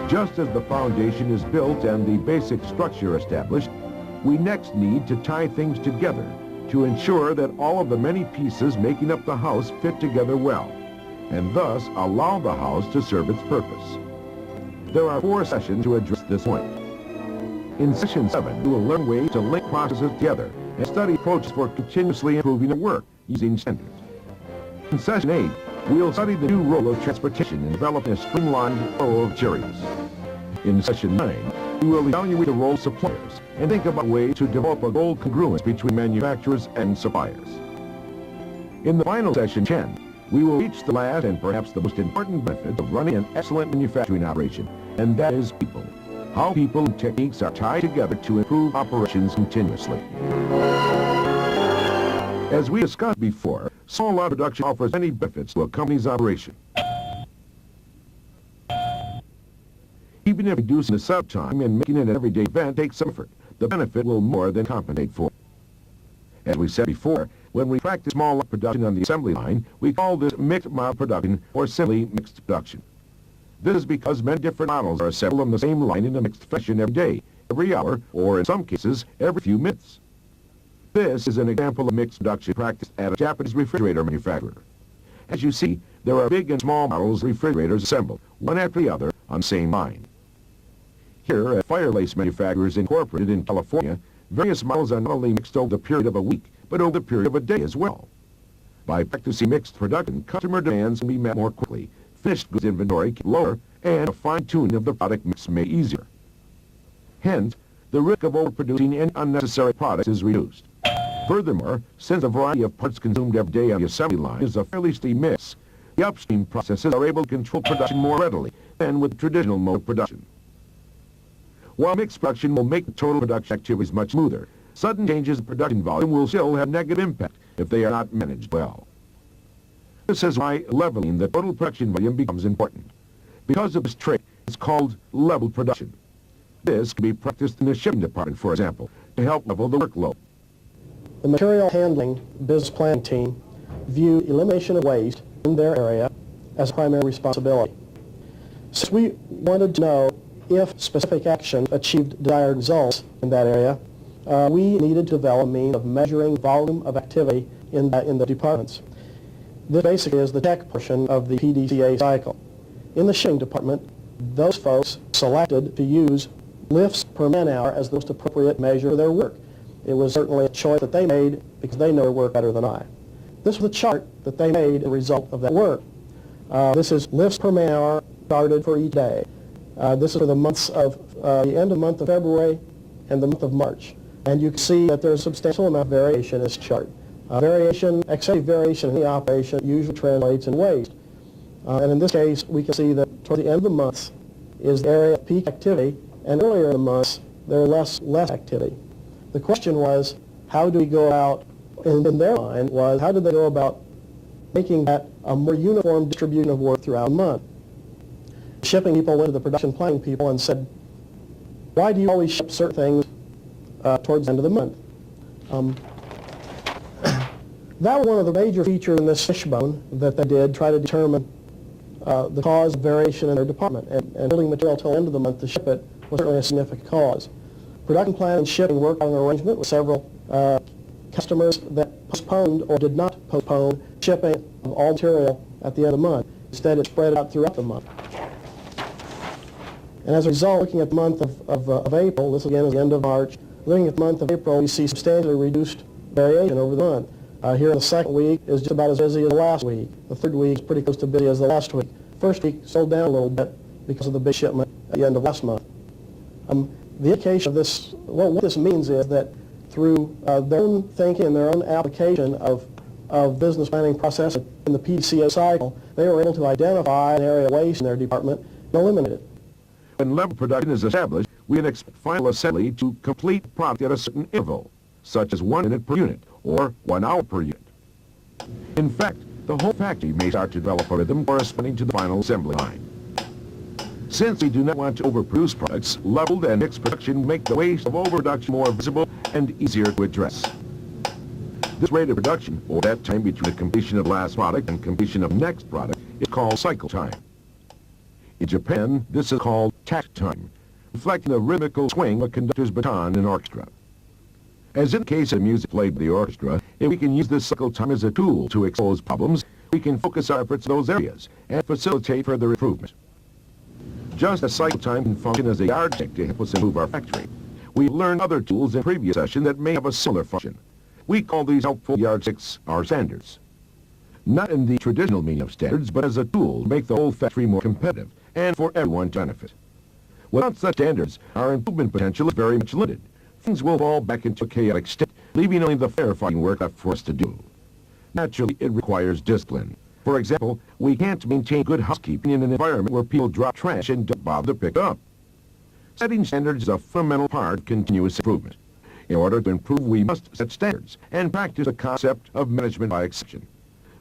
Just as the foundation is built and the basic structure established, we next need to tie things together to ensure that all of the many pieces making up the house fit together well, and thus allow the house to serve its purpose. There are 4 sessions to address this point. In Session 7, we will learn ways to link processes together and study approaches for continuously improving the work using standards. In Session 8, we'll study the new role of transportation in developing a streamlined flow of materials. In Session 9, we will evaluate the role of suppliers and think about ways to develop a goal congruence between manufacturers and suppliers. In the final Session 10, we will reach the last and perhaps the most important benefit of running an excellent manufacturing operation, and that is people. How people and techniques are tied together to improve operations continuously. As we discussed before, small lot production offers many benefits to a company's operation. Even if reducing the setup time and making it an everyday event takes some effort, the benefit will more than compensate for it. As we said before, when we practice small lot production on the assembly line, we call this mixed model production or simply mixed production. This is because many different models are assembled on the same line in a mixed fashion every day, every hour, or in some cases, every few minutes. This is an example of mixed production practiced at a Japanese refrigerator manufacturer. As you see, there are big and small models of refrigerators assembled, one after the other, on the same line. Here, at Firelace Manufacturers Incorporated in California, various models are not only mixed over the period of a week, but over the period of a day as well. By practicing mixed production, customer demands can be met more quickly, finished goods inventory kept lower, and a fine-tuning of the product mix made easier. Hence, the risk of overproducing any unnecessary products is reduced. Furthermore, since a variety of parts consumed every day on the assembly line is a fairly steady mix, the upstream processes are able to control production more readily than with traditional mode of production. While mixed production will make the total production activities much smoother, sudden changes in production volume will still have negative impact if they are not managed well. This is why leveling the total production volume becomes important. Because of this trait, it's called level production. This can be practiced in the shipping department, for example, to help level the workload. The material handling business planning team view elimination of waste in their area as a primary responsibility. Since we wanted to know if specific action achieved desired results in that area, we needed to develop a means of measuring volume of activity in the departments. This basically is the tech portion of the PDCA cycle. In the shipping department, those folks selected to use lifts per man-hour as the most appropriate measure of their work. It was certainly a choice that they made because they know their work better than I. This was the chart that they made as a result of that work. This is lifts per man-hour charted for each day. This is for the months of the end of the month of February and the month of March. And you can see that there's a substantial amount of variation in this chart. Excessive variation in the operation usually translates in waste. And in this case, we can see that toward the end of the month is the area of peak activity, and earlier in the months, there's less activity. The question was, how do we go about, in their mind, was how did they go about making that a more uniform distribution of work throughout the month? Shipping people went to the production planning people and said, why do you always ship certain things towards the end of the month? That was one of the major features in this fishbone that they did, try to determine the cause of variation in their department. And building material till the end of the month to ship it was certainly a significant cause. Production planning and shipping worked on an arrangement with several customers that postponed or did not postpone shipping of all material at the end of the month. Instead, it spread out throughout the month. And as a result, looking at the month of April, this again is the end of March, looking at the month of April, we see substantially reduced variation over the month. Here the second week is just about as busy as the last week. The third week is pretty close to busy as the last week. First week slowed down a little bit because of the big shipment at the end of last month. The indication of this, what this means is that through their own thinking and their own application of business planning process in the PDCA cycle, they were able to identify an area of waste in their department and eliminate it. When level production is established, we can expect final assembly to complete the product at a certain interval, such as 1 minute per unit or 1 hour per unit. In fact, the whole factory may start to develop a rhythm corresponding to the final assembly line. Since we do not want to overproduce products, leveled and mixed production make the waste of overproduction more visible and easier to address. This rate of production, or that time between the completion of last product and completion of next product, is called cycle time. In Japan, this is called tact time, reflecting the rhythmical swing of a conductor's baton in an orchestra. As in the case of music played by the orchestra, if we can use this cycle time as a tool to expose problems, we can focus our efforts in those areas and facilitate further improvement. Just as cycle time can function as a yardstick to help us improve our factory, we've learned other tools in previous session that may have a similar function. We call these helpful yardsticks our standards. Not in the traditional meaning of standards, but as a tool to make the whole factory more competitive and for everyone to benefit. Without such standards, our improvement potential is very much limited. Things will fall back into a chaotic state, leaving only the firefighting work left for us to do. Naturally, it requires discipline. For example, we can't maintain good housekeeping in an environment where people drop trash and don't bother to pick it up. Setting standards is a fundamental part of continuous improvement. In order to improve, we must set standards and practice the concept of management by exception.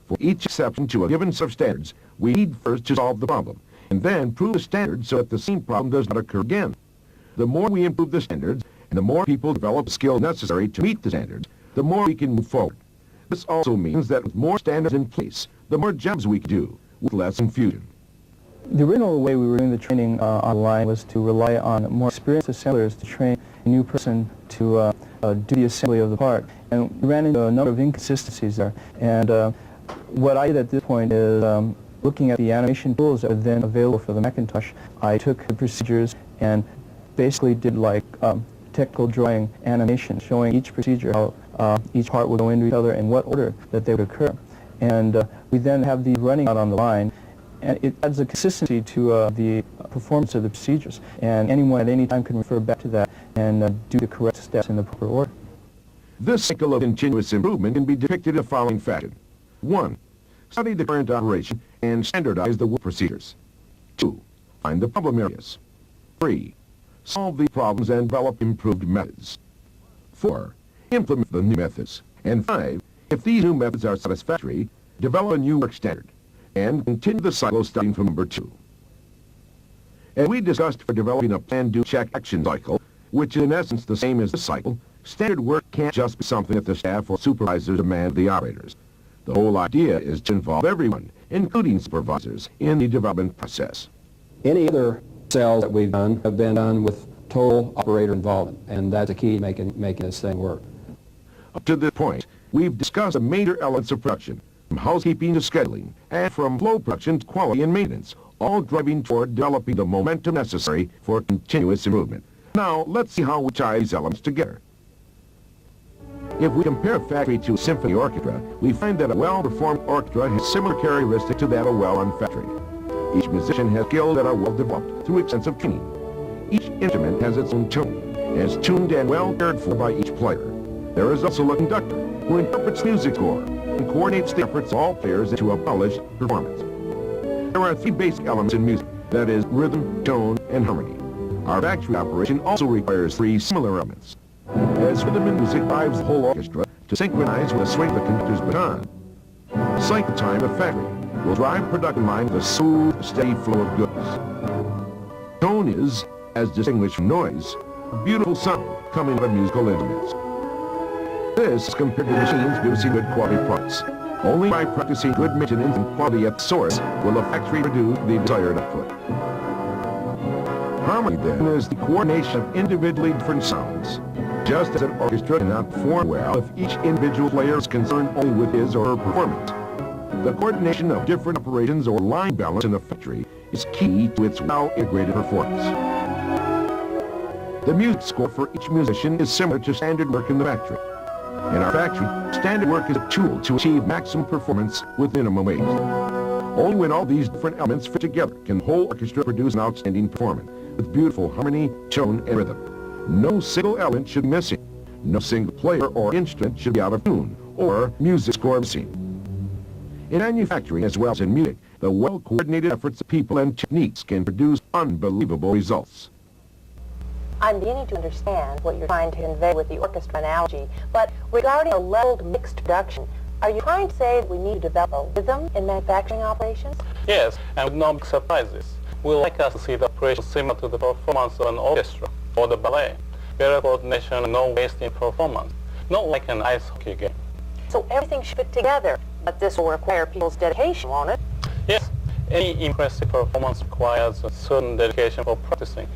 For each exception to a given set of standards, we need first to solve the problem, and then prove the standard so that the same problem does not occur again. The more we improve the standards, and the more people develop the skill necessary to meet the standards, the more we can move forward. This also means that with more standards in place, the more jobs we can do, with less confusion. The original way we were doing the training online was to rely on more experienced assemblers to train a new person to do the assembly of the part. And we ran into a number of inconsistencies there. And what I did at this point is looking at the animation tools that were then available for the Macintosh. I took the procedures and basically did like technical drawing animation showing each procedure, how each part would go into each other and what order that they would occur. And we then have these running out on the line, and it adds a consistency to the performance of the procedures. And anyone at any time can refer back to that and do the correct steps in the proper order. This cycle of continuous improvement can be depicted in the following fashion. 1. Study the current operation and standardize the work procedures. 2. Find the problem areas. 3. Solve the problems and develop improved methods. 4. Implement the new methods. And 5. If these new methods are satisfactory, develop a new work standard and continue the cycle starting from number 2. As we discussed for developing a plan, do, check, action cycle, which is in essence the same as the cycle, standard work can't just be something that the staff or supervisors demand of the operators. The whole idea is to involve everyone, including supervisors, in the development process. Any other cells that we've done have been done with total operator involvement, and that's a key to making this thing work. Up to this point, we've discussed the major elements of production, from housekeeping to scheduling, and from flow production to quality and maintenance, all driving toward developing the momentum necessary for continuous improvement. Now, let's see how we tie these elements together. If we compare a factory to a symphony orchestra, we find that a well-performed orchestra has similar characteristics to that of a well-run factory. Each musician has skills that are well-developed through extensive training. Each instrument has its own tone, and is tuned and well cared for by each player. There is also a conductor who interprets music score and coordinates the efforts of all players into a polished performance. There are 3 basic elements in music, that is, rhythm, tone, and harmony. Our factory operation also requires 3 similar elements. As rhythm in music drives the whole orchestra to synchronize with the swing of the conductor's baton, cycle time of factory will drive production line with a smooth, steady flow of goods. Tone is, as distinguished from noise, a beautiful sound coming out of musical instruments. This is compared to machines producing good quality products. Only by practicing good maintenance and quality at the source will a factory produce the desired output. Harmony, then, is the coordination of individually different sounds. Just as an orchestra cannot perform well if each individual player is concerned only with his or her performance. The coordination of different operations or line balance in the factory is key to its well-integrated performance. The music score for each musician is similar to standard work in the factory. In our factory, standard work is a tool to achieve maximum performance with minimum waste. Only when all these different elements fit together can the whole orchestra produce an outstanding performance with beautiful harmony, tone, and rhythm. No single element should be missing. No single player or instrument should be out of tune or music score missing. In manufacturing as well as in music, the well-coordinated efforts of people and techniques can produce unbelievable results. I'm beginning to understand what you're trying to convey with the orchestra analogy, but regarding a leveled mixed production, are you trying to say that we need to develop a rhythm in manufacturing operations? Yes, and with no big surprises. We would like us to see the operation similar to the performance of an orchestra or the ballet. Better coordination and no waste in performance. Not like an ice hockey game. So everything should fit together, but this will require people's dedication, won't it? Yes, Any impressive performance requires a certain dedication for practicing.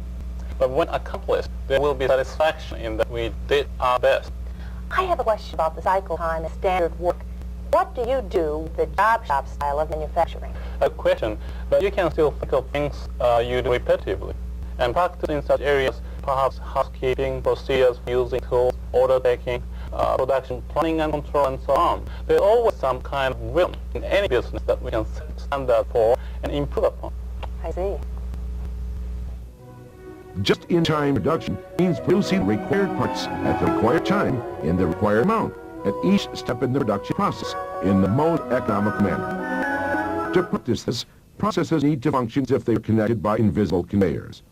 But when accomplished, there will be satisfaction in that we did our best. I have a question about the cycle time and standard work. What do you do with the job shop style of manufacturing? A question, but you can still think of things you do repetitively. And practice in such areas, perhaps housekeeping, procedures, using tools, order taking, production planning and control, and so on. There's always some kind of rhythm in any business that we can set standard for and improve upon. I see. Just-in-time production means producing required parts at the required time in the required amount at each step in the production process in the most economical manner. To practice this, processes need to function as if they are connected by invisible conveyors.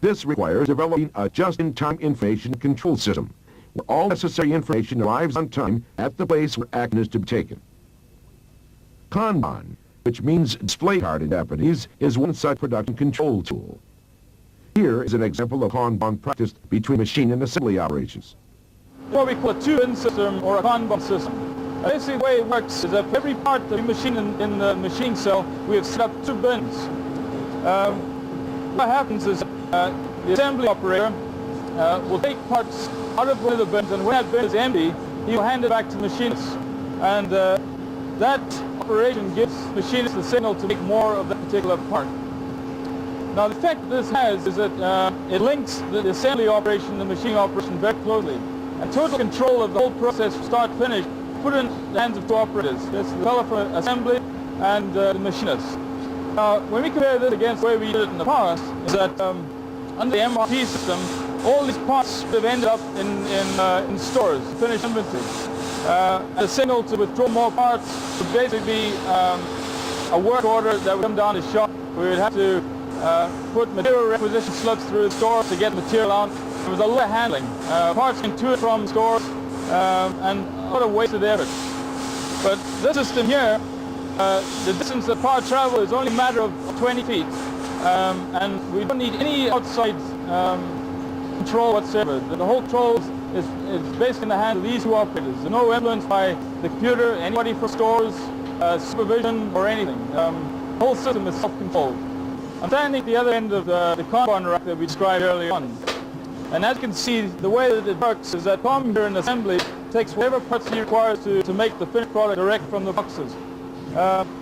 This requires developing a just-in-time information control system where all necessary information arrives on time at the place where action is to be taken. Kanban, which means display card in Japanese, is one such production control tool. Here is an example of Kanban practiced between machine and assembly operations. What we call a two-bin system or a Kanban system. Basically the way it works is that for every part of the machine in the machine cell, we have set up two bins. What happens is the assembly operator will take parts out of one of the bins, and when that bin is empty, he will hand it back to the machinist. And that operation gives the machinist the signal to make more of that particular part. Now the effect this has is that it links the assembly operation and the machine operation very closely. And total control of the whole process from start to finish put in the hands of two operators. That's the fellow for assembly and the machinist. Now when we compare this against the way we did it in the past, is that under the MRP system, all these parts would have ended up in stores, finished inventory. The signal to withdraw more parts would basically be a work order that would come down to the shop. We would have to put material requisition slips through the stores to get material out. There was a lot of handling. Parts came to and from stores and a lot of wasted effort. But this system here, the distance the part travel is only a matter of 20 feet. And we don't need any outside control whatsoever. The whole control is basically in the hands of these two operators. There's no influence by the computer, anybody from stores, supervision, or anything. The whole system is self-controlled. I'm standing at the other end of the Kanban rack that we described earlier on. And as you can see, the way that it works is that Tom here in assembly takes whatever parts he requires to make the finished product direct from the boxes.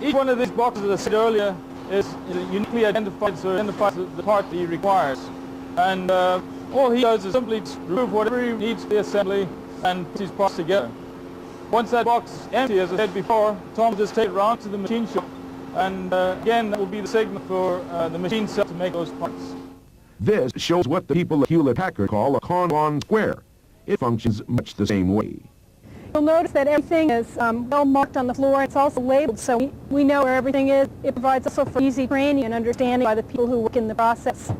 Each one of these boxes, as I said earlier, is uniquely identified, so it identifies the part that he requires. And all he does is simply remove whatever he needs for the assembly and put his parts together. Once that box is empty, as I said before, Tom will just take it around to the machine shop, and again, that will be the signal for the machine cell to make those parts. This shows what the people at Hewlett-Packard call a Kanban square. It functions much the same way. You'll notice that everything is well marked on the floor. It's also labeled, so we know where everything is. It provides also for easy training and understanding by the people who work in the process.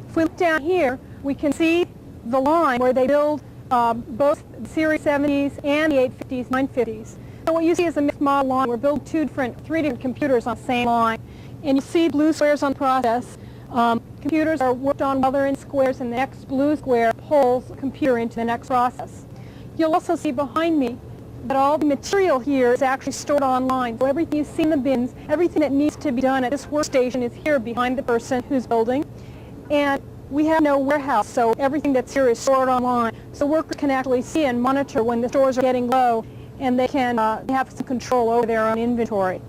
If we look down here, we can see the line where they build both the Series 70s and the 850s, 950s. So what you see is a mixed model line. We're building three different computers on the same line. And you see blue squares on the process. Computers are worked on while they're in squares, and the next blue square pulls the computer into the next process. You'll also see behind me that all the material here is actually stored online. So everything you see in the bins, everything that needs to be done at this workstation is here behind the person who's building. And we have no warehouse, so everything that's here is stored online. So workers can actually see and monitor when the stores are getting low, and they can have some control over their own inventory.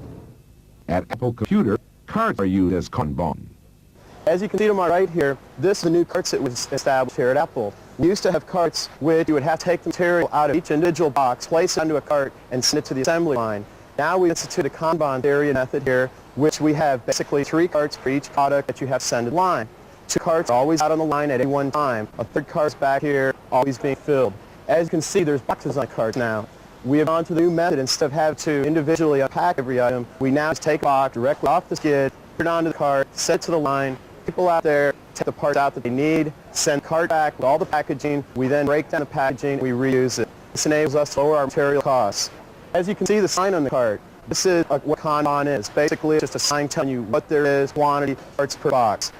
At Apple Computer, cards are used as Kanban. As you can see to my right here, this is the new carts that was established here at Apple. We used to have carts which you would have to take the material out of each individual box, place it onto a cart, and send it to the assembly line. Now we institute a Kanban area method here, which we have basically 3 carts for each product that you have to send to the line. 2 carts are always out on the line at any one time. A 3rd cart is back here, always being filled. As you can see, there's boxes on the carts now. We have gone to the new method. Instead of having to individually unpack every item, we now just take a box directly off the skid, put it onto the cart, send it to the line. People out there take the parts out that they need, send the cart back with all the packaging. We then break down the packaging, we reuse it. This enables us to lower our material costs. As you can see the sign on the cart, this is what Kanban is. Basically, it's just a sign telling you what there is, quantity, parts per box.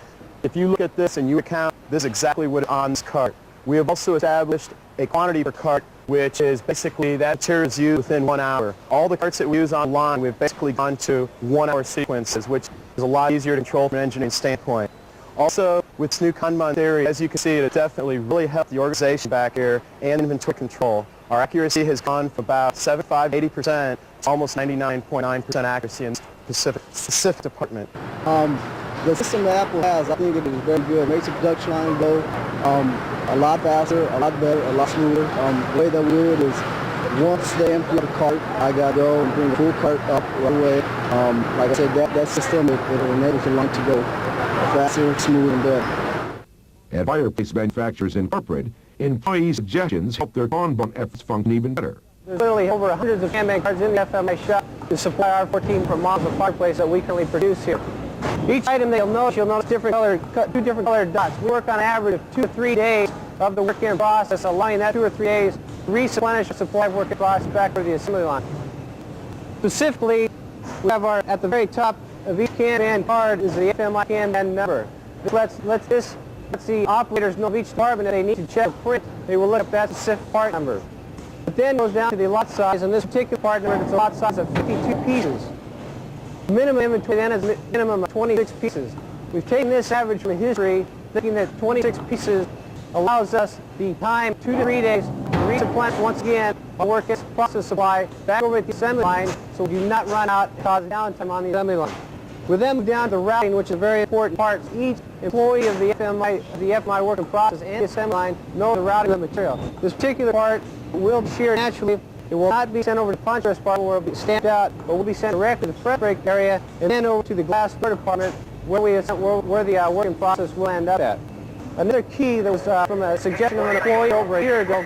If you look at this and you account, this is exactly what is on this cart. We have also established a quantity per cart which is basically that material is used within 1 hour. All the carts that we use online, we've basically gone to 1-hour sequences, which is a lot easier to control from an engineering standpoint. Also, with this new Kanban theory, as you can see, it definitely really helped the organization back here and inventory control. Our accuracy has gone from about 75 to 80% to almost 99.9% accuracy in this specific department. The system that Apple has, I think it is very good. It makes the production line go a lot faster, a lot better, a lot smoother. The way that we do it is once they empty the cart, I got to go and bring the full cart up right away. Like I said, that system, it enables the line to go faster, smoother, and better. At Fireplace Manufacturers Incorporated, employee suggestions help their Kanban efforts function even better. There's literally over hundreds of Kanban cards in the FMI shop to supply our 14 models of fireplace that we currently produce here. Each item that you'll notice two different colored dots. We work on an average of 2 to 3 days of the work-in process, allowing that 2 or 3 days to replenish the supply of work-in process back to the assembly line. Specifically, we have at the very top of each Kanban card is the FMI Kanban number. This lets the operators know of each department that they need to check the print. They will look up that specific part number. It then goes down to the lot size. In this particular part number, it's a lot size of 52 pieces. Minimum inventory then is a minimum of 26 pieces. We've taken this average from history, thinking that 26 pieces allows us the time, 2 to 3 days, to resupply once again our work process supply back over at the assembly line so we do not run out and cause downtime on the assembly line. We then move down to routing, which is a very important part. Each employee of the FMI work in process and the assembly line knows the routing of the material. This particular part will be sheared naturally. It will not be sent over to the punch press department where it will be stamped out, but will be sent directly to the press brake area and then over to the glass door department where the work in process will end up at. Another key that was from a suggestion of an employee over a year ago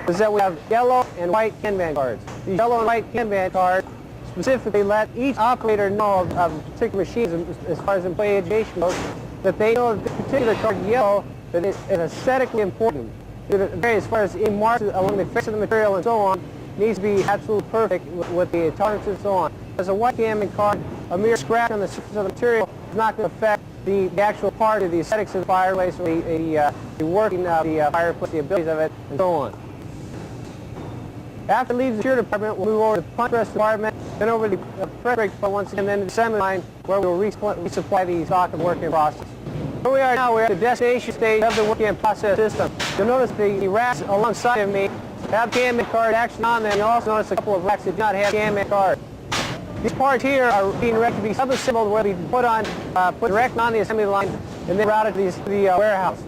is that we have yellow and white Kanban cards. These yellow and white Kanban cards specifically let each operator know of particular machines as far as employee education goes, that they know that this particular card yellow that is aesthetically important. As far as in marks along the face of the material and so on, needs to be absolutely perfect with the tolerances and so on. As a white Kanban card, a mere scratch on the surface of the material is not going to affect the actual part of the aesthetics of the fireplace or the working of the fireplace, the abilities of it, and so on. After it leaves the shear department, we'll move over to the punch press department, then over to the press brake department once again, then to the assembly line where we'll resupply the stock of work in process. Where we are now, we're at the destination stage of the work-in process system. You'll notice the racks alongside of me have Kanban card action on them. You'll also notice a couple of racks that do not have Kanban card. These parts here are being ready to be sub-assembled where they put directly on the assembly line and then routed to the warehouse.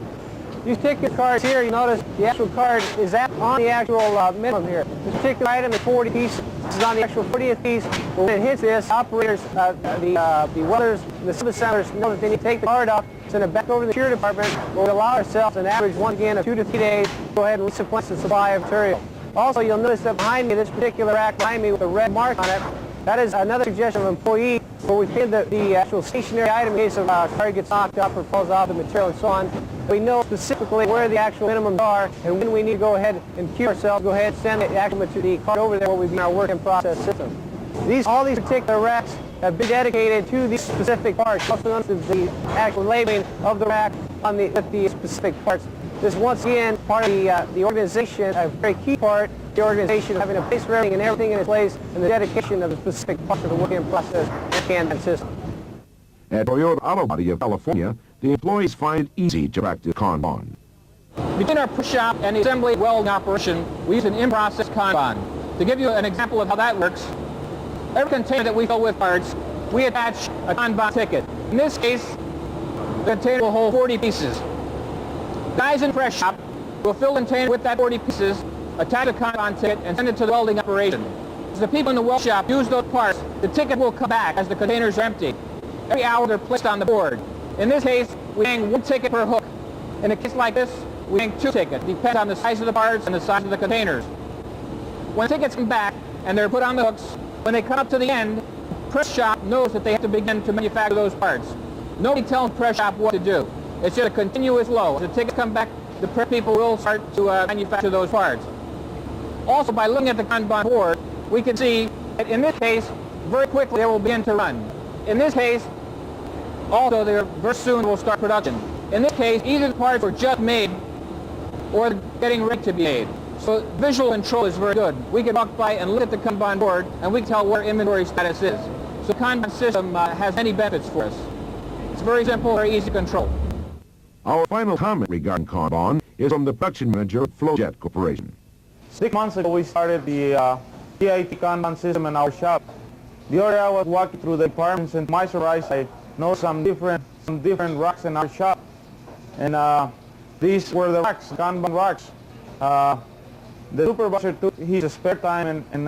These particular cards here, you notice the actual card is on the actual minimum here. This particular item is 40 pieces. This is on the actual 40th piece. When it hits this, operators, the welders, the sub-assemblers know that they need to take the card off, send it back over to the shear department, where we allow ourselves an average, once again, of 2 to 3 days to go ahead and resupply the supply of material. Also, you'll notice that behind me, this particular rack behind me with a red mark on it, that is another suggestion of an employee where we pin the actual stationary item in case a card gets knocked up or falls off the material and so on. We know specifically where the actual minimums are and when we need to go ahead and cue ourselves, go ahead and send the actual material, the card over there where we begin our work in process system. All these particular racks have been dedicated to these specific parts. Also notice the actual labeling of the rack on the specific parts. This once again part of the organization, a very key part of the organization, having a place for everything and everything in its place, and the dedication of the specific parts of the work-in process and Kanban system. At Toyota Auto Body of California, the employees find it easy to practice Kanban. Between our push shop and the assembly welding operation, we use an in-process Kanban. To give you an example of how that works, every container that we fill with parts, we attach a Kanban ticket. In this case, the container will hold 40 pieces. The guys in the press shop will fill the container with that 40 pieces, attach a Kanban ticket, and send it to the welding operation. As the people in the weld shop use those parts, the ticket will come back as the containers are empty. Every hour they're placed on the board. In this case, we hang 1 ticket per hook. In a case like this, we hang 2 tickets. Depends on the size of the parts and the size of the containers. When the tickets come back and they're put on the hooks, when they come up to the end, the press shop knows that they have to begin to manufacture those parts. Nobody tells the press shop what to do. It's just a continuous flow. As the tickets come back, the press people will start to manufacture those parts. Also, by looking at the Kanban board, we can see that in this case, very quickly they will begin to run. In this case, also, very soon will start production. In this case, either the parts were just made or getting ready to be made. So visual control is very good. We can walk by and look at the Kanban board, and we can tell where inventory status is. So the Kanban system has many benefits for us. It's very simple, very easy to control. Our final comment regarding Kanban is from the production manager at Flowjet Corporation. 6 months ago, we started the PIT Kanban system in our shop. The other day, I was walking through the departments, and to my surprise, I noticed some different racks in our shop. And these were the racks, Kanban racks. The supervisor took his spare time and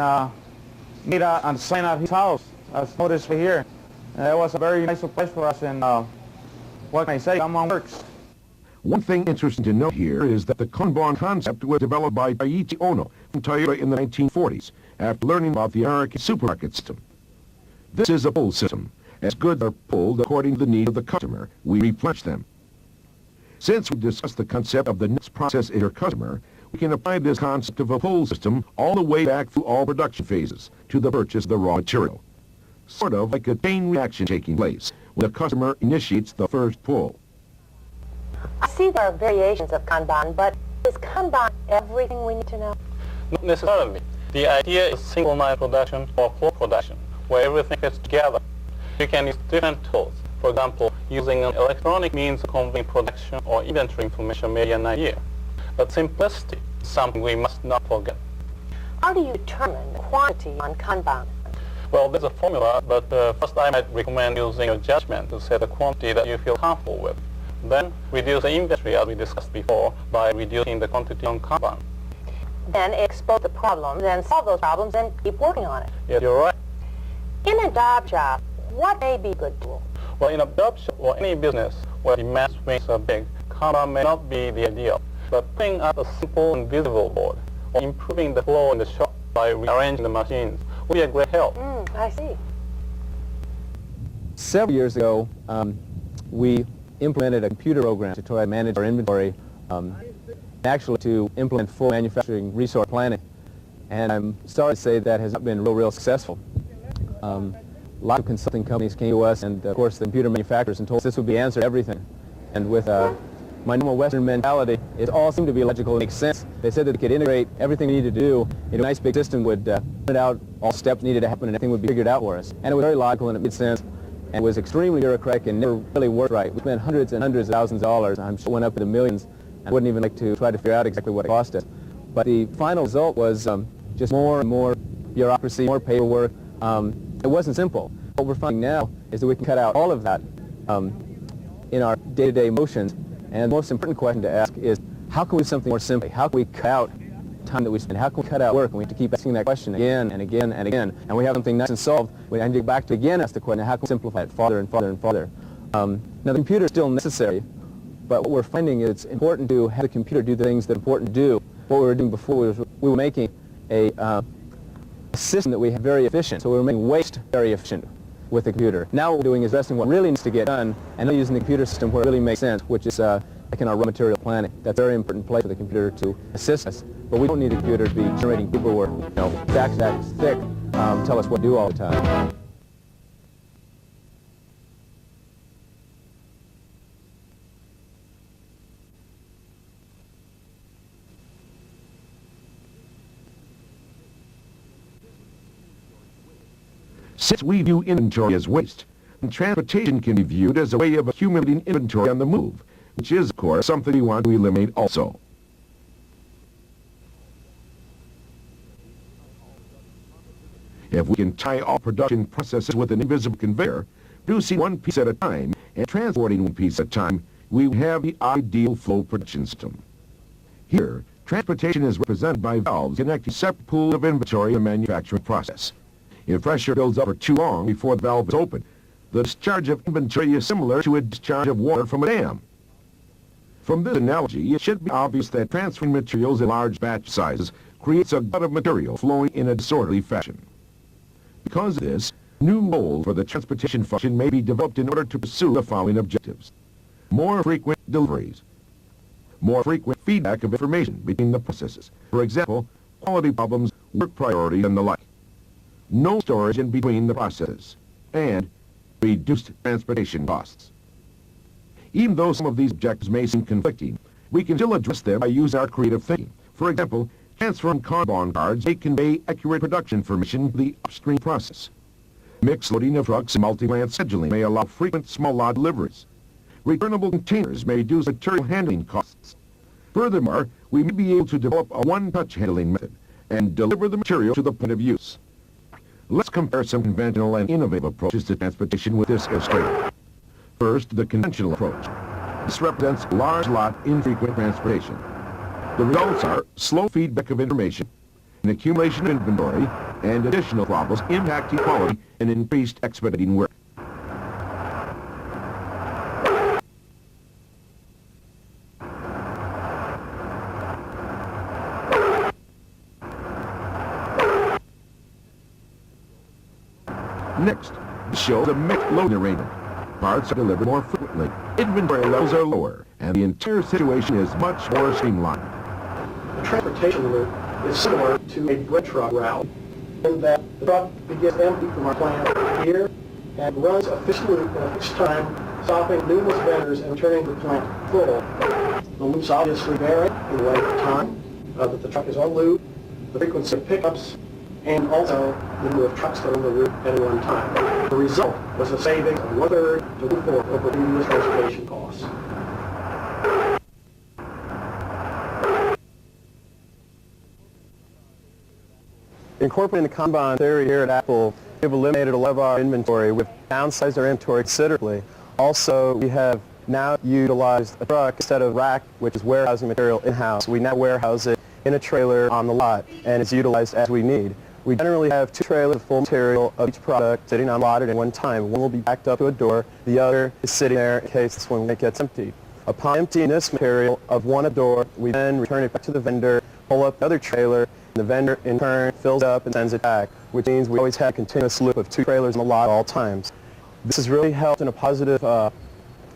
made a sign at his house, as noticed right here. And that was a very nice surprise for us, and what can I say, Kanban works. One thing interesting to note here is that the Kanban concept was developed by Taiichi Ono from Toyota in the 1940s after learning about the American supermarket system. This is a pull system. As goods are pulled according to the need of the customer, we replenish them. Since we discussed the concept of the next process in your customer, we can apply this concept of a pull system all the way back through all production phases to the purchase of the raw material. Sort of like a chain reaction taking place when the customer initiates the first pull. I see there are variations of Kanban, but is Kanban everything we need to know? Not necessarily. The idea is synchronized production or flow production, where everything fits together. You can use different tools. For example, using an electronic means of conveying production or inventory information may be an idea. But simplicity is something we must not forget. How do you determine the quantity on Kanban? Well, there's a formula, but first I might recommend using your judgment to set a quantity that you feel comfortable with. Then reduce the inventory, as we discussed before, by reducing the quantity on Kanban. Then expose the problems and solve those problems and keep working on it. Yes, you're right. In a job, what may be a good tool? Well, in a job shop or any business where demand swings are big, Kanban may not be the ideal. But putting up a simple and visible board or improving the flow in the shop by rearranging the machines would be a great help. I see. Several years ago, we implemented a computer program to try to manage our inventory, actually to implement full manufacturing resource planning. And I'm sorry to say that has not been real successful. A lot of consulting companies came to us, and of course the computer manufacturers, and told us this would be the answer to everything. And with my normal Western mentality, it all seemed to be logical and make sense. They said that they could integrate everything we needed to do into a nice big system, would print out all steps needed to happen, and everything would be figured out for us. And it was very logical, and it made sense, and it was extremely bureaucratic and never really worked right. We spent hundreds and hundreds of thousands of dollars. I'm sure it went up into millions, and I wouldn't even like to try to figure out exactly what it cost us. But the final result was just more and more bureaucracy, more paperwork. It wasn't simple. What we're finding now is that we can cut out all of that in our day-to-day motions. And the most important question to ask is, how can we do something more simply? How can we cut out time that we spend? How can we cut out work? And we have to keep asking that question again and again and again. And we have something nice and solved. We have to go back to again ask the question, how can we simplify it farther and farther and farther? Now the computer is still necessary, but what we're finding is it's important to have the computer do the things that are important to do. What we were doing before was we were making a system that we had very efficient. So we were making waste very efficient with the computer. Now what we're doing is addressing what really needs to get done and then using the computer system where it really makes sense, which is like in our raw material planning. That's a very important place for the computer to assist us. But we don't need the computer to be generating paperwork, stacks that thick, tell us what to do all the time. Since we view inventory as waste, transportation can be viewed as a way of accumulating inventory on the move, which is, of course, something we want to eliminate also. If we can tie all production processes with an invisible conveyor, producing one piece at a time and transporting one piece at a time, we have the ideal flow production system. Here, transportation is represented by valves connecting separate pools of inventory in the manufacturing process. If pressure builds up for too long before the valve is opened, the discharge of inventory is similar to a discharge of water from a dam. From this analogy, it should be obvious that transferring materials in large batch sizes creates a glut of material flowing in a disorderly fashion. Because of this, new roles for the transportation function may be developed in order to pursue the following objectives: more frequent deliveries, more frequent feedback of information between the processes, for example, quality problems, work priorities, and the like, no storage in between the processes, and reduced transportation costs. Even though some of these objectives may seem conflicting, we can still address them by using our creative thinking. For example, Transferring Kanban cards may convey accurate production information to the upstream process. Mixed loading of trucks and multi-plant scheduling may allow frequent small lot deliveries. Returnable containers may reduce material handling costs. Furthermore, we may be able to develop a one-touch handling method and deliver the material to the point of use. Let's compare some conventional and innovative approaches to transportation with this illustrator. First, the conventional approach. This represents large lot, infrequent transportation. The results are slow feedback of information, an accumulation of inventory, and additional problems impacting quality and increased expediting work. Next, show the mixed loading arrangement. Parts are delivered more frequently, inventory levels are lower, and the entire situation is much more streamlined. The transportation route is similar to a bread truck route in that the truck begins empty from our plant here and runs a fixed loop at a fixed time, stopping numerous vendors and returning to the plant full. The loops obviously vary in the length of time that the truck is on loop, the frequency of pickups, and also the number of trucks that are on the route at any one time. The result was a savings of 1/3 to 1/4 over previous transportation costs. Incorporating the Kanban theory here at Apple, we've eliminated a lot of our inventory. We've downsized our inventory considerably. Also, we have now utilized a truck instead of rack, which is warehousing material in-house. We now warehouse it in a trailer on the lot, and it's utilized as we need. We generally have 2 trailers of full material of each product sitting on lot at one time. One will be backed up to a door, the other is sitting there in case this one gets emptied. Upon emptying this material of one a door, we then return it back to the vendor, pull up the other trailer, and the vendor in turn fills it up and sends it back, which means we always have a continuous loop of 2 trailers on the lot at all times. This has really helped in a positive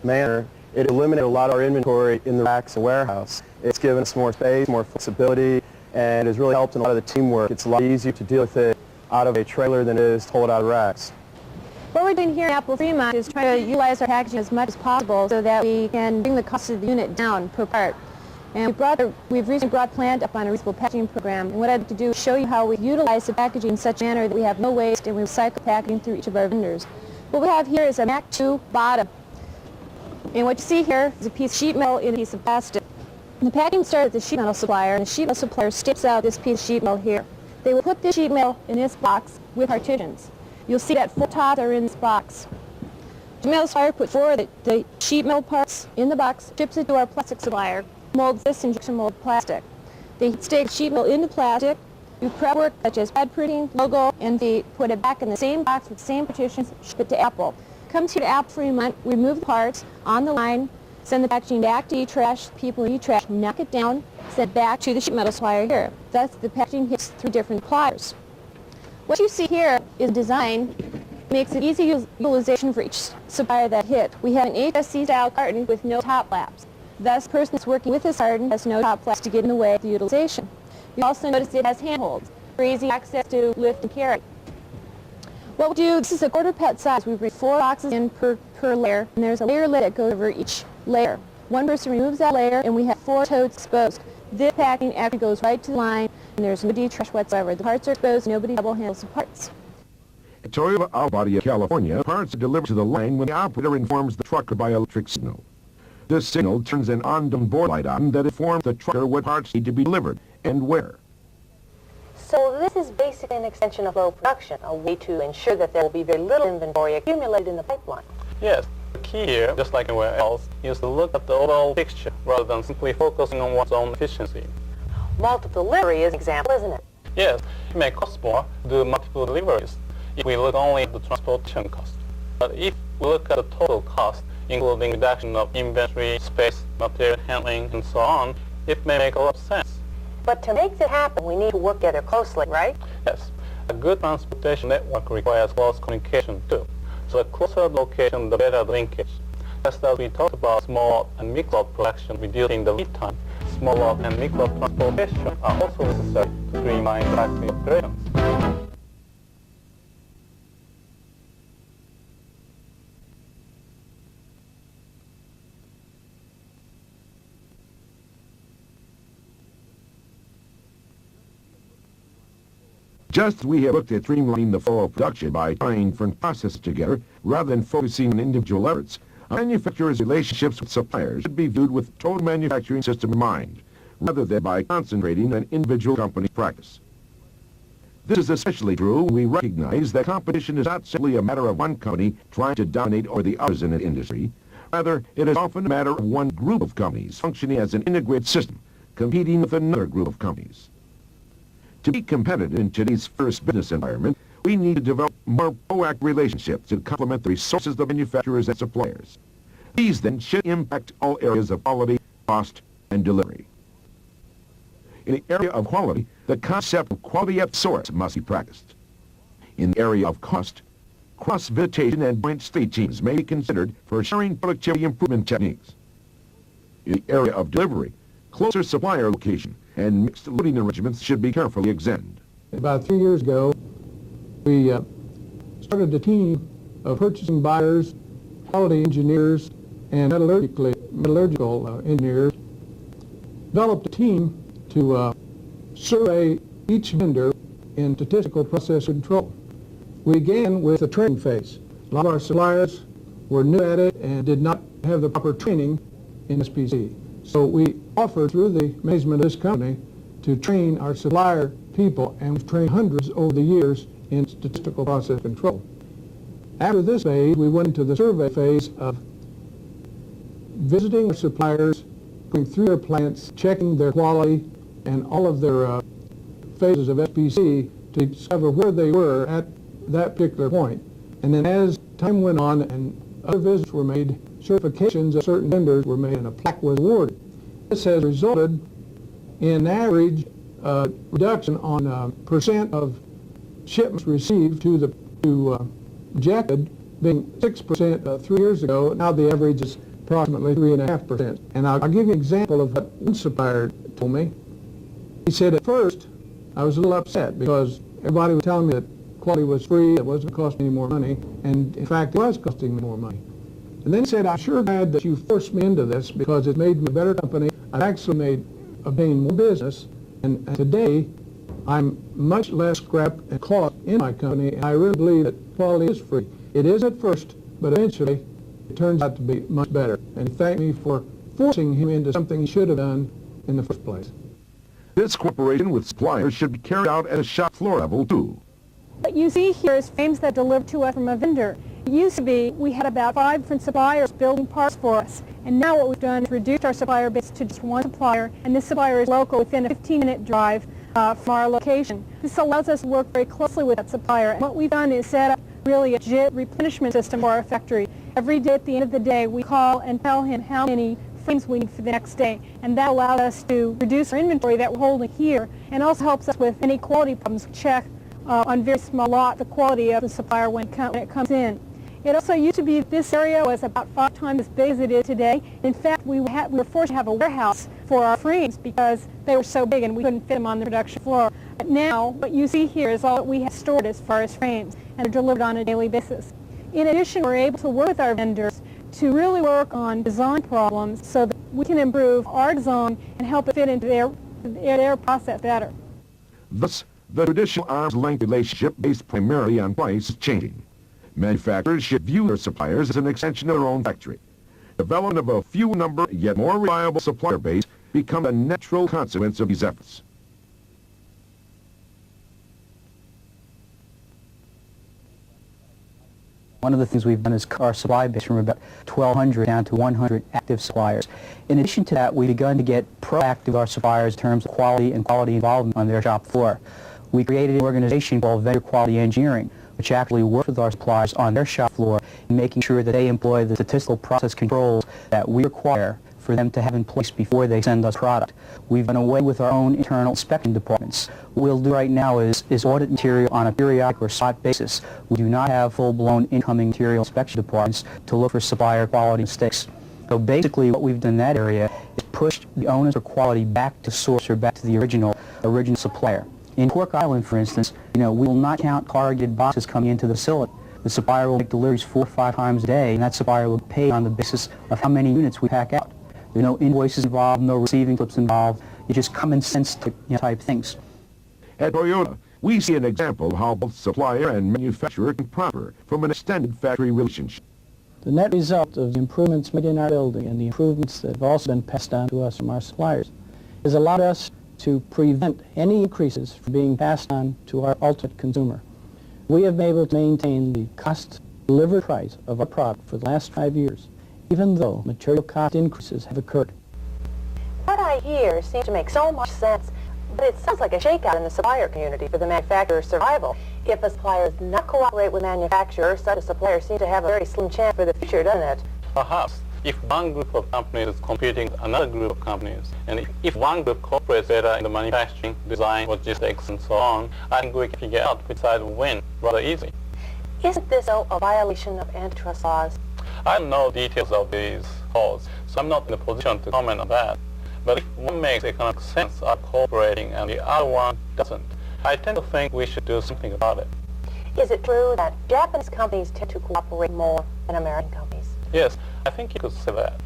manner. It eliminated a lot of our inventory in the racks and warehouse. It's given us more space, more flexibility, and has really helped in a lot of the teamwork. It's a lot easier to deal with it out of a trailer than it is to hold it out of racks. What we're doing here at Apple Fremont is try to utilize our packaging as much as possible so that we can bring the cost of the unit down per part. And we've recently brought plant up on a reusable packaging program, and what I'd like to do is show you how we utilize the packaging in such a manner that we have no waste and we recycle packaging through each of our vendors. What we have here is a Mac 2 bottom. And what you see here is a piece of sheet metal in a piece of plastic. And the packaging starts at the sheet metal supplier, and the sheet metal supplier stamps out this piece of sheet metal here. They will put this sheet metal in this box with partitions. You'll see that 4 tops are in this box. The metal supplier puts 4 of the sheet metal parts in the box, ships it to our plastic supplier, molds this injection mold plastic. They stake sheet metal into plastic, do prep work such as pad printing, logo, and they put it back in the same box with the same partitions, ship it to Apple. Comes here to Apple Fremont, we remove the parts on the line, send the packaging back to e-trash, people in e-trash knock it down, send it back to the sheet metal supplier here. Thus, the packaging hits 3 different suppliers. What you see here is design makes it easy utilization for each supplier that hit. We have an HSC style carton with no top flaps. Thus, the person that's working with this carton has no top flaps to get in the way of the utilization. You also notice it has handholds for easy access to lift and carry. What we'll do, this is a 1/4 pet size. We bring 4 boxes in per layer, and there's a layer lid that goes over each layer. One person removes that layer, and we have 4 totes exposed. This packing actually goes right to the line, and there's no de-trash whatsoever. The parts are exposed, nobody double handles the parts. At Toyota Albany, California, parts are delivered to the line when the operator informs the trucker by electric signal. This signal turns an on-board light on that informs the trucker what parts need to be delivered and where. So this is basically an extension of low production, a way to ensure that there will be very little inventory accumulated in the pipeline. Yes, the key here, just like anywhere else, is to look at the overall picture rather than simply focusing on one's own efficiency. Multiple delivery is an example, isn't it? Yes, it may cost more to do multiple deliveries if we look only at the transportation cost. But if we look at the total cost, including reduction of inventory, space, material handling, and so on, it may make a lot of sense. But to make that happen, we need to work together closely, right? Yes. A good transportation network requires close communication too. So the closer the location, the better the linkage. Just as we talked about small lot and mixed lot production reducing the lead time, small lot and mixed lot transportation are also necessary to streamline factory operations. Just as we have looked at streamlining the flow of production by tying different processes together rather than focusing on individual efforts, a manufacturer's relationships with suppliers should be viewed with total manufacturing system in mind, rather than by concentrating on individual company practice. This is especially true when we recognize that competition is not simply a matter of one company trying to dominate over the others in an industry. Rather, it is often a matter of one group of companies functioning as an integrated system, competing with another group of companies. To be competitive in today's first business environment, we need to develop more proactive relationships to complement the resources of manufacturers and suppliers. These then should impact all areas of quality, cost, and delivery. In the area of quality, the concept of quality at source must be practiced. In the area of cost, cross-visitation and joint study teams may be considered for sharing productivity improvement techniques. In the area of delivery, closer supplier location and mixed loading arrangements should be carefully examined. About 3 years ago, we started a team of purchasing buyers, quality engineers, and metallurgical engineers, developed a team to survey each vendor in statistical process control. We began with a training phase. A lot of our suppliers were new at it and did not have the proper training in SPC. So we offered through the management of this company to train our supplier people, and we've trained hundreds over the years in statistical process control. After this phase, we went into the survey phase of visiting our suppliers, going through their plants, checking their quality and all of their phases of SPC to discover where they were at that particular point. And then as time went on and other visits were made, certifications of certain vendors were made and a plaque was awarded. This has resulted in an average reduction on percent of shipments received to rejected being 6% 3 years ago. Now the average is approximately 3.5%. And I'll give you an example of what one supplier told me. He said, at first, I was a little upset because everybody was telling me that quality was free, it wasn't costing me any more money, and in fact it was costing me more money. And then he said, I'm sure glad that you forced me into this because it made me a better company. I've actually obtained more business, and today I'm much less scrap and cost in my company, and I really believe that quality is free. It is at first, but eventually it turns out to be much better. And he thanked me for forcing him into something he should have done in the first place. This cooperation with suppliers should be carried out at a shop floor level too. What you see here is frames that delivered to us from a vendor. It used to be we had about 5 different suppliers building parts for us, and now what we've done is reduced our supplier base to just one supplier, and this supplier is local within a 15-minute drive from our location. This allows us to work very closely with that supplier, and what we've done is set up really a JIT replenishment system for our factory. Every day at the end of the day we call and tell him how many frames we need for the next day, and that allows us to reduce our inventory that we're holding here, and also helps us with any quality problems. Check on very small lot the quality of the supplier when it comes in. It also used to be this area was about 5 times as big as it is today. In fact, we were forced to have a warehouse for our frames because they were so big and we couldn't fit them on the production floor. But now what you see here is all that we have stored as far as frames, and are delivered on a daily basis. In addition, we're able to work with our vendors to really work on design problems so that we can improve our design and help it fit into their process better. Thus, the traditional arm's-length relationship based primarily on price is changing. Manufacturers should view their suppliers as an extension of their own factory. Development of a few number yet more reliable supplier base becomes a natural consequence of these efforts. One of the things we've done is cut our supply base from about 1,200 down to 100 active suppliers. In addition to that, we've begun to get proactive with our suppliers in terms of quality and quality involvement on their shop floor. We created an organization called Vendor Quality Engineering, which actually works with our suppliers on their shop floor in making sure that they employ the statistical process controls that we require for them to have in place before they send us product. We've done away with our own internal inspection departments. What we'll do right now is audit material on a periodic or spot basis. We do not have full-blown incoming material inspection departments to look for supplier quality mistakes. So basically what we've done in that area is pushed the onus for quality back to source or back to the original supplier. In Cork Island, for instance, we will not count corrugated boxes coming into the facility. The supplier will make deliveries 4 or 5 times a day, and that supplier will pay on the basis of how many units we pack out. There are no invoices involved, no receiving slips involved. It's just common sense type things. At Toyota, we see an example of how both supplier and manufacturer can prosper from an extended factory relationship. The net result of the improvements made in our building and the improvements that have also been passed on to us from our suppliers has allowed us to prevent any increases from being passed on to our ultimate consumer. We have been able to maintain the cost delivered price of our product for the last 5 years, even though material cost increases have occurred. What I hear seems to make so much sense, but it sounds like a shakeout in the supplier community for the manufacturer's survival. If a supplier does not cooperate with manufacturers, such a supplier seems to have a very slim chance for the future, doesn't it? Perhaps. If one group of companies is competing with another group of companies, and if one group cooperates better in the manufacturing, design, logistics, and so on, I think we can figure out which side will win rather easily. Isn't this a violation of antitrust laws? I don't know details of these laws, so I'm not in a position to comment on that. But if one makes economic sense of cooperating and the other one doesn't, I tend to think we should do something about it. Is it true that Japanese companies tend to cooperate more than American companies? Yes, I think you could say that.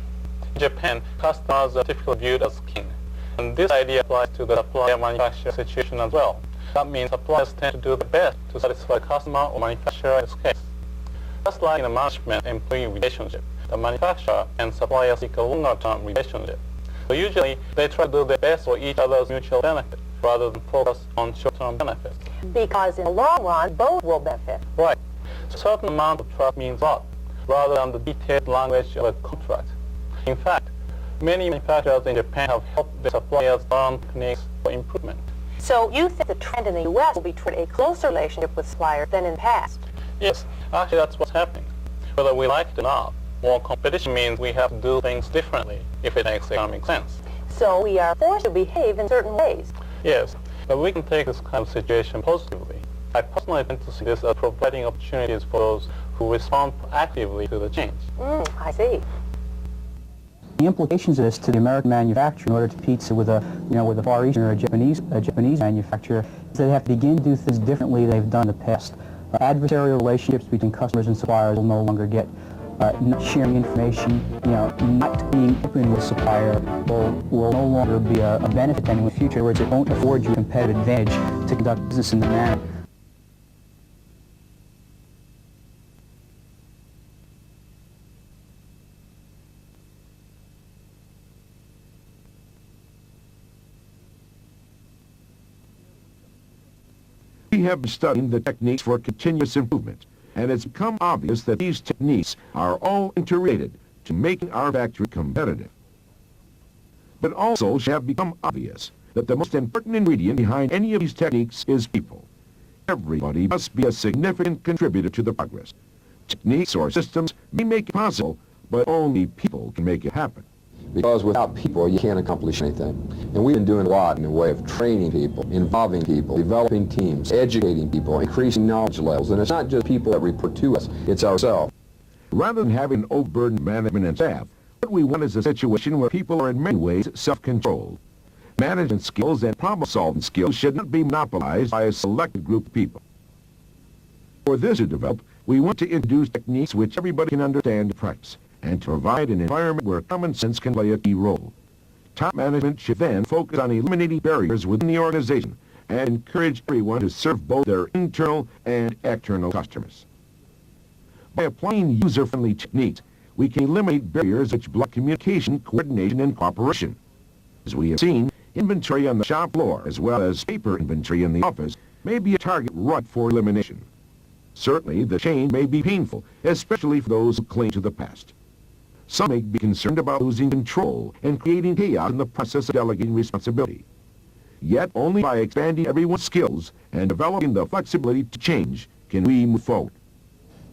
In Japan, customers are typically viewed as king, and this idea applies to the supplier-manufacturer situation as well. That means suppliers tend to do their best to satisfy the customer or manufacturer in this case. Just like in a management-employee relationship, the manufacturer and supplier seek a longer-term relationship. So usually, they try to do their best for each other's mutual benefit, rather than focus on short-term benefits. Because in the long run, both will benefit. Right. So a certain amount of trust means a lot, rather than the detailed language of a contract. In fact, many manufacturers in Japan have helped their suppliers learn techniques for improvement. So you think the trend in the U.S. will be toward a closer relationship with suppliers than in the past? Yes, actually that's what's happening. Whether we like it or not, more competition means we have to do things differently, if it makes economic sense. So we are forced to behave in certain ways. Yes, but we can take this kind of situation positively. I personally tend to see this as providing opportunities for those who respond actively to the change. I see. The implications of this to the American manufacturer in order to compete with a Far Eastern or a Japanese manufacturer is that they have to begin to do things differently than they've done in the past. Adversarial relationships between customers and suppliers will no longer get. Not sharing information, not being open with supplier will no longer be a benefit to anyone in the future, whereas it won't afford you a competitive advantage to conduct business in the manner. We have been studying the techniques for continuous improvement, and it's become obvious that these techniques are all interrelated to making our factory competitive. But also should have become obvious that the most important ingredient behind any of these techniques is people. Everybody must be a significant contributor to the progress. Techniques or systems may make it possible, but only people can make it happen. Because without people, you can't accomplish anything. And we've been doing a lot in the way of training people, involving people, developing teams, educating people, increasing knowledge levels. And it's not just people that report to us, it's ourselves. Rather than having overburdened management and staff, what we want is a situation where people are in many ways self-controlled. Management skills and problem-solving skills should not be monopolized by a selected group of people. For this to develop, we want to introduce techniques which everybody can understand and practice, and to provide an environment where common sense can play a key role. Top management should then focus on eliminating barriers within the organization and encourage everyone to serve both their internal and external customers. By applying user-friendly techniques, we can eliminate barriers which block communication, coordination, and cooperation. As we have seen, inventory on the shop floor, as well as paper inventory in the office, may be a target ripe for elimination. Certainly, the change may be painful, especially for those who cling to the past. Some may be concerned about losing control and creating chaos in the process of delegating responsibility. Yet, only by expanding everyone's skills and developing the flexibility to change can we move forward.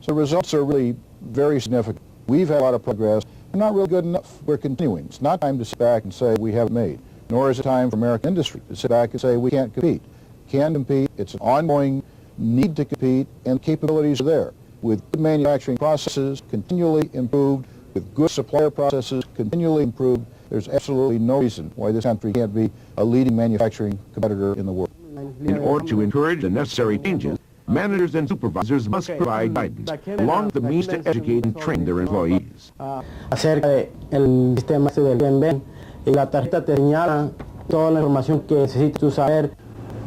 So the results are really very significant. We've had a lot of progress. We're not really good enough. We're continuing. It's not time to sit back and say we haven't made, nor is it time for American industry to sit back and say we can't compete. Can compete. It's an ongoing need to compete, and capabilities are there. With good manufacturing processes continually improved, with good supplier processes continually improved, there's absolutely no reason why this country can't be a leading manufacturing competitor in the world. In order to encourage the necessary changes, managers and supervisors must provide guidance, along with the means to educate and train their employees. Acerca del sistema del bien y la tarjeta te señala toda la información que necesitas tú saber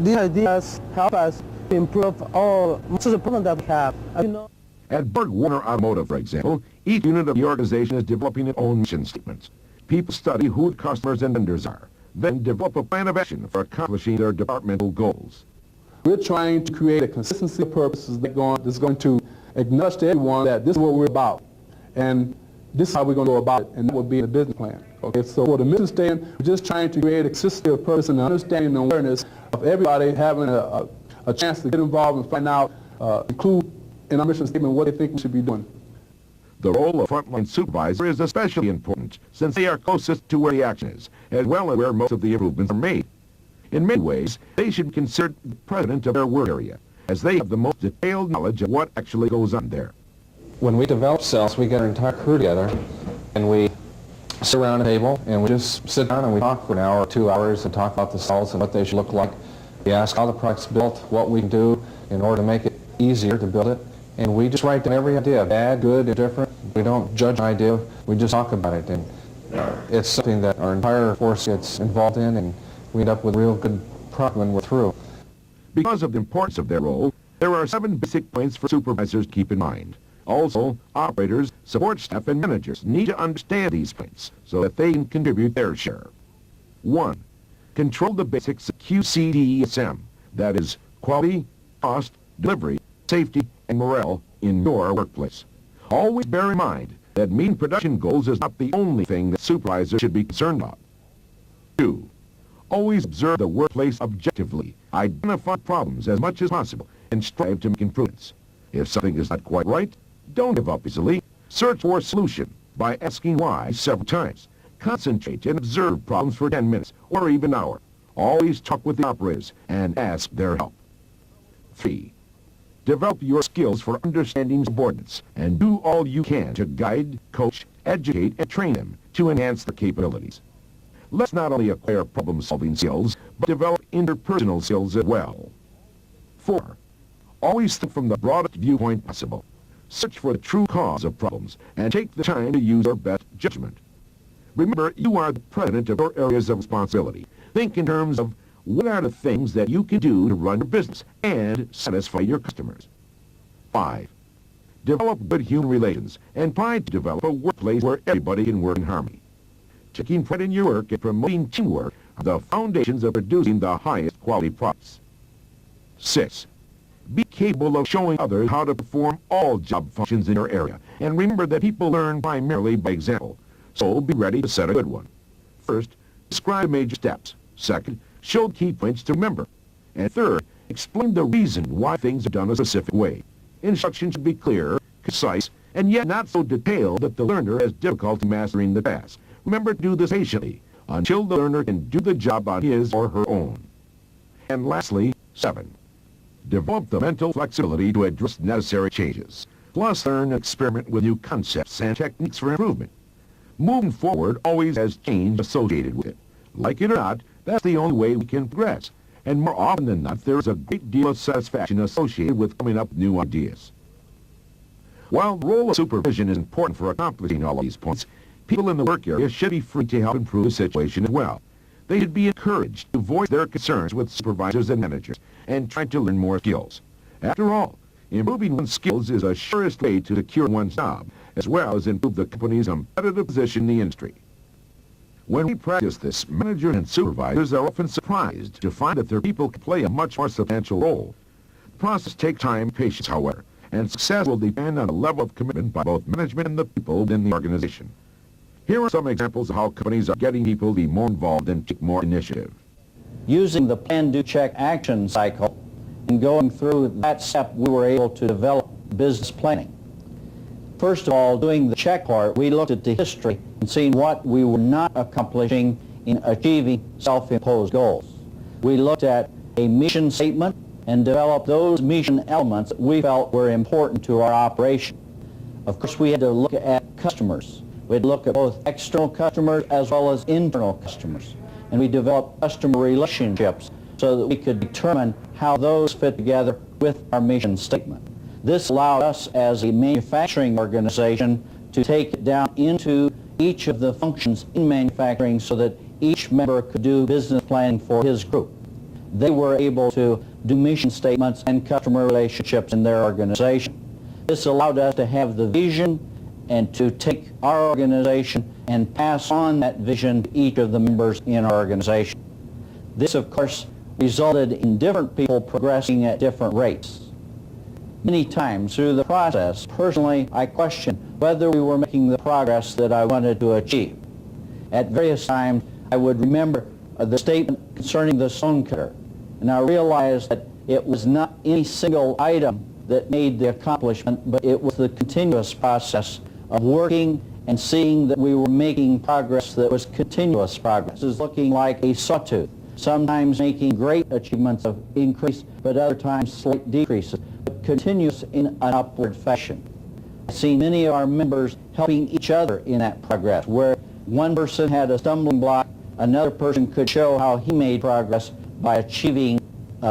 these ideas help us to improve most of the problems that we have. As you know, At Berg Warner Automotive, for example, each unit of the organization is developing its own mission statements. People study who the customers and vendors are, then develop a plan of action for accomplishing their departmental goals. We're trying to create a consistency of purposes that's going to acknowledge to everyone that this is what we're about, and this is how we're going to go about it, and that will be in the business plan. Okay, so for the mission statement, we're just trying to create a consistency of purpose and understanding and awareness of everybody having a chance to get involved and find out, include in our mission statement what they think we should be doing. The role of frontline supervisor is especially important since they are closest to where the action is, as well as where most of the improvements are made. In many ways, they should be considered the president of their work area, as they have the most detailed knowledge of what actually goes on there. When we develop cells, we get our entire crew together, and we sit around a table, and we just sit down and we talk for an hour or 2 hours and talk about the cells and what they should look like. We ask how the product's built, what we can do in order to make it easier to build it, and we just write down every idea, bad, good, indifferent. We don't judge an idea, we just talk about it, and it's something that our entire force gets involved in, and we end up with a real good product when we're through. Because of the importance of their role, there are 7 basic points for supervisors to keep in mind. Also, operators, support staff, and managers need to understand these points so that they can contribute their share. 1. Control the basics of QCDSM, that is, quality, cost, delivery, safety, and morale in your workplace. Always bear in mind that meeting production goals is not the only thing that supervisors should be concerned about. 2. Always observe the workplace objectively, identify problems as much as possible, and strive to make improvements. If something is not quite right, don't give up easily. Search for a solution by asking why several times. Concentrate and observe problems for 10 minutes or even an hour. Always talk with the operators and ask their help. 3. Develop your skills for understanding subordinates and do all you can to guide, coach, educate, and train them to enhance their capabilities. Let's not only acquire problem-solving skills, but develop interpersonal skills as well. 4. Always think from the broadest viewpoint possible. Search for the true cause of problems and take the time to use your best judgment. Remember, you are the president of your areas of responsibility. Think in terms of what are the things that you can do to run your business and satisfy your customers. 5. Develop good human relations and try to develop a workplace where everybody can work in harmony. Taking pride in your work and promoting teamwork are the foundations of producing the highest quality products. 6. Be capable of showing others how to perform all job functions in your area. And remember that people learn primarily by example. So be ready to set a good one. First, describe major steps. Second, show key points to remember. And third, explain the reason why things are done a specific way. Instructions should be clear, concise, and yet not so detailed that the learner has difficulty mastering the task. Remember to do this patiently until the learner can do the job on his or her own. And lastly, 7. Develop the mental flexibility to address necessary changes. Plus, learn and experiment with new concepts and techniques for improvement. Moving forward always has change associated with it. Like it or not, that's the only way we can progress. And more often than not, there is a great deal of satisfaction associated with coming up with new ideas. While the role of supervision is important for accomplishing all of these points, people in the work area should be free to help improve the situation as well. They should be encouraged to voice their concerns with supervisors and managers and try to learn more skills. After all, improving one's skills is the surest way to secure one's job, as well as improve the company's competitive position in the industry. When we practice this, managers and supervisors are often surprised to find that their people can play a much more substantial role. The process takes time and patience, however, and success will depend on the level of commitment by both management and the people within the organization. Here are some examples of how companies are getting people to be more involved and take more initiative. Using the plan, do, check, action cycle and going through that step, we were able to develop business planning. First of all, doing the check part, we looked at the history and seen what we were not accomplishing in achieving self-imposed goals. We looked at a mission statement and developed those mission elements that we felt were important to our operation. Of course, we had to look at customers. We'd look at both external customers as well as internal customers. And we developed customer relationships so that we could determine how those fit together with our mission statement. This allowed us as a manufacturing organization to take it down into each of the functions in manufacturing so that each member could do business planning for his group. they were able to do mission statements and customer relationships in their organization. This allowed us to have the vision and to take our organization and pass on that vision to each of the members in our organization. This, of course, resulted in different people progressing at different rates. Many times through the process, personally, I questioned whether we were making the progress that I wanted to achieve. At various times, I would remember the statement concerning the stone cutter, and I realized that it was not any single item that made the accomplishment, but it was the continuous process of working and seeing that we were making progress that was continuous progress. It was looking like a sawtooth, sometimes making great achievements of increase, but other times slight decreases, but continuous in an upward fashion. I've seen many of our members helping each other in that progress, where one person had a stumbling block, another person could show how he made progress by achieving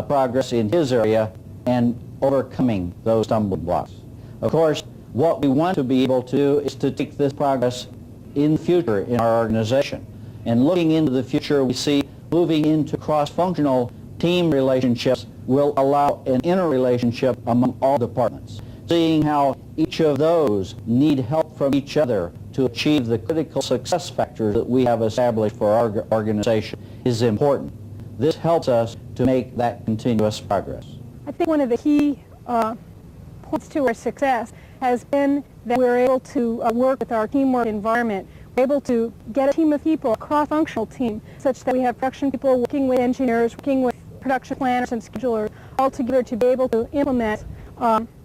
progress in his area and overcoming those stumbling blocks. Of course, what we want to be able to do is to take this progress in the future in our organization. And looking into the future, we see moving into cross-functional team relationships will allow an interrelationship among all departments. Seeing how each of those need help from each other to achieve the critical success factors that we have established for our organization is important. This helps us to make that continuous progress. I think one of the key points to our success has been that we're able to work with our teamwork environment. We're able to get a team of people, a cross-functional team, such that we have production people working with engineers, working with production planners and schedulers, all together to be able to implement,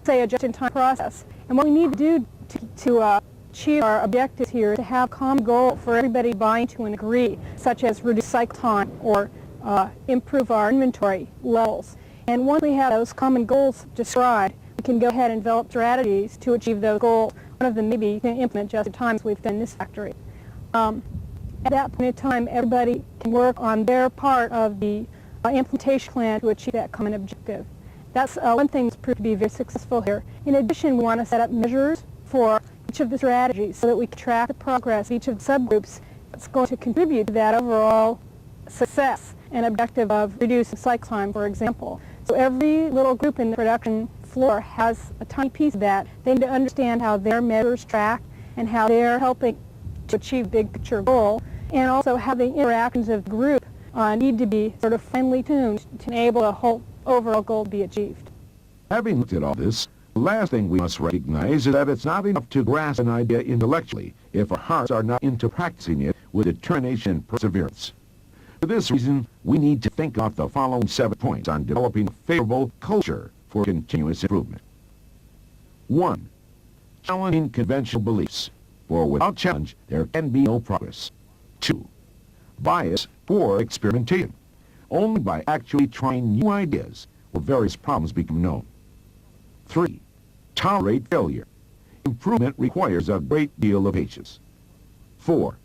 say, a just-in-time process. And what we need to do to achieve our objectives here is to have a common goal for everybody buying to and agree, such as reduce cycle time or improve our inventory levels. And once we have those common goals described, we can go ahead and develop strategies to achieve those goals. One of them may be to implement just-in-time as we've done in this factory. At that point in time, everybody can work on their part of the implementation plan to achieve that common objective. That's one thing that's proved to be very successful here. In addition, we want to set up measures for each of the strategies so that we can track the progress of each of the subgroups that's going to contribute to that overall success and objective of reducing cycle time, for example. So every little group in the production floor has a tiny piece of that. They need to understand how their measures track and how they're helping to achieve big picture goal, and also how the interactions of the group need to be sort of finely tuned to enable a whole overall goal to be achieved. Having looked at all this, the last thing we must recognize is that it's not enough to grasp an idea intellectually if our hearts are not into practicing it with determination and perseverance. For this reason, we need to think about the following 7 points on developing a favorable culture for continuous improvement. 1. Challenging conventional beliefs, for without challenge, there can be no progress. 2. Bias for experimentation. Only by actually trying new ideas will various problems become known. 3. Tolerate failure. Improvement requires a great deal of patience. 4.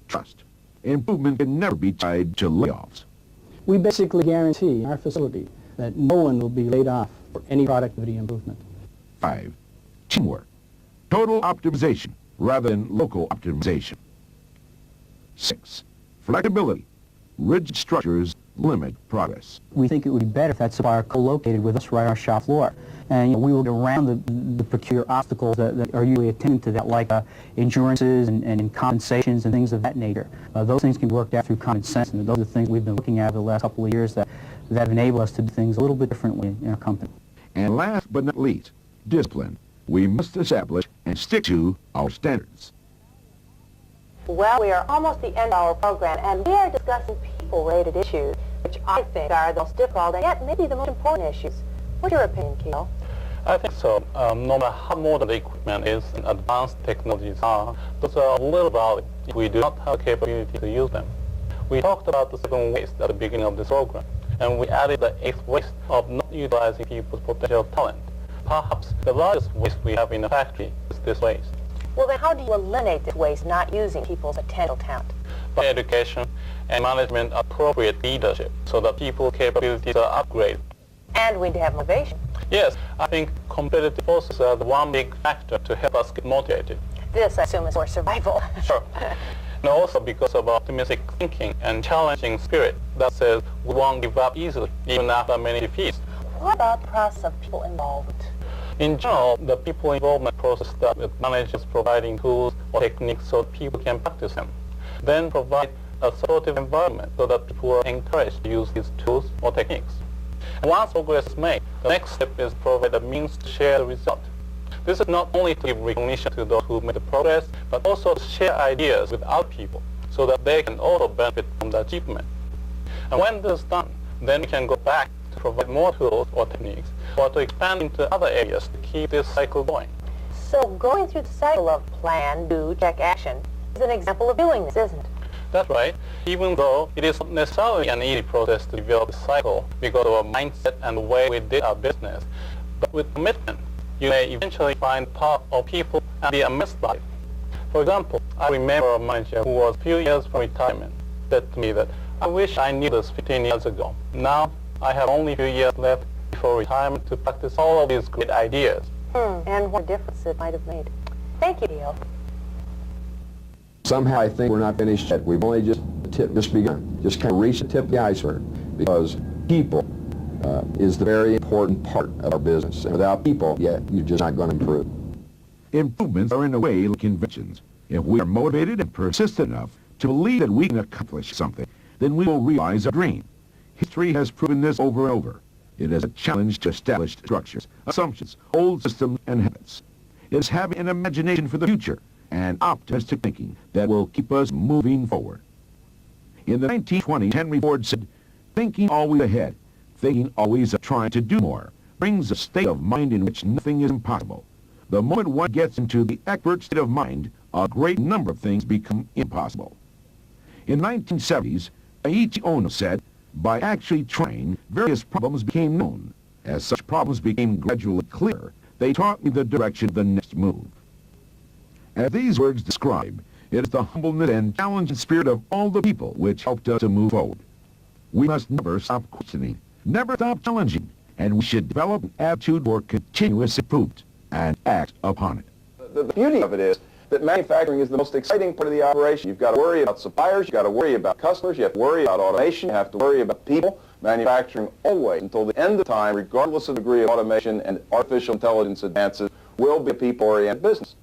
Trust. Improvement can never be tied to layoffs. We basically guarantee in our facility that no one will be laid off for any productivity improvement. 5. Teamwork. Total optimization rather than local optimization. 6. Flexibility. Rigid structures limit progress. We think it would be better if that supplier co-located with us right on our shop floor. And we will get around the peculiar obstacles that are usually attendant to that, like insurances and compensations and things of that nature. Those things can be worked out through common sense, and those are the things we've been looking at over the last couple of years that enable us to do things a little bit differently in our company. And last but not least, discipline. We must establish and stick to our standards. Well, we are almost the end of our program, and we are discussing people-related issues, which I think are the most difficult and yet maybe the most important issues. What's your opinion, Keel? I think so. No matter how modern the equipment is and advanced technologies are, those are of little value if we do not have the capability to use them. We talked about the 7 waste at the beginning of this program, and we added the 8th waste of not utilizing people's potential talent. Perhaps the largest waste we have in the factory is this waste. Well, then how do you eliminate this waste not using people's potential talent? By education and management appropriate leadership so that people's capabilities are upgraded. And we need to have motivation. Yes, I think competitive forces are the one big factor to help us get motivated. This, I assume, is for survival. Sure. and also because of optimistic thinking and challenging spirit that says we won't give up easily, even after many defeats. What about the process of people involvement? In general, the people involvement process starts with managers providing tools or techniques so people can practice them. Then provide a supportive environment so that people are encouraged to use these tools or techniques. And once progress is made, the next step is to provide a means to share the result. This is not only to give recognition to those who made the progress, but also to share ideas with other people so that they can also benefit from the achievement. And when this is done, then we can go back to provide more tools or techniques, or to expand into other areas to keep this cycle going. So going through the cycle of plan, do, check, action is an example of doing this, isn't it? That's right. Even though it is not necessarily an easy process to develop the cycle because of our mindset and the way we did our business, but with commitment, you may eventually find part of people and be amazed by it. For example, I remember a manager who was a few years from retirement said to me that, I wish I knew this 15 years ago. Now I have only a few years left before retirement to practice all of these great ideas. And what a difference it might have made. Thank you, Dio. Somehow I think we're not finished yet. We've only just begun. Just kind of reached the tip of the iceberg, because people is the very important part of our business. And without people, you're just not going to improve. Improvements are in a way like inventions. If we are motivated and persistent enough to believe that we can accomplish something, then we will realize our dream. History has proven this over and over. It is a challenge to established structures, assumptions, old systems, and habits. It is having an imagination for the future and optimistic thinking that will keep us moving forward. In the 1920s, Henry Ford said, "Thinking always ahead, thinking always of trying to do more, brings a state of mind in which nothing is impossible. The moment one gets into the expert state of mind, a great number of things become impossible." In the 1970s, Eiichi Ono said, "By actually trying, various problems became known. As such problems became gradually clearer, they taught me the direction of the next move." As these words describe, it is the humbleness and challenging spirit of all the people which helped us to move forward. We must never stop questioning, never stop challenging, and we should develop an attitude for continuous improvement and act upon it. The beauty of it is that manufacturing is the most exciting part of the operation. You've got to worry about suppliers, you've got to worry about customers, you have to worry about automation, you have to worry about people. Manufacturing always, until the end of time, regardless of the degree of automation and artificial intelligence advances, will be a people-oriented business.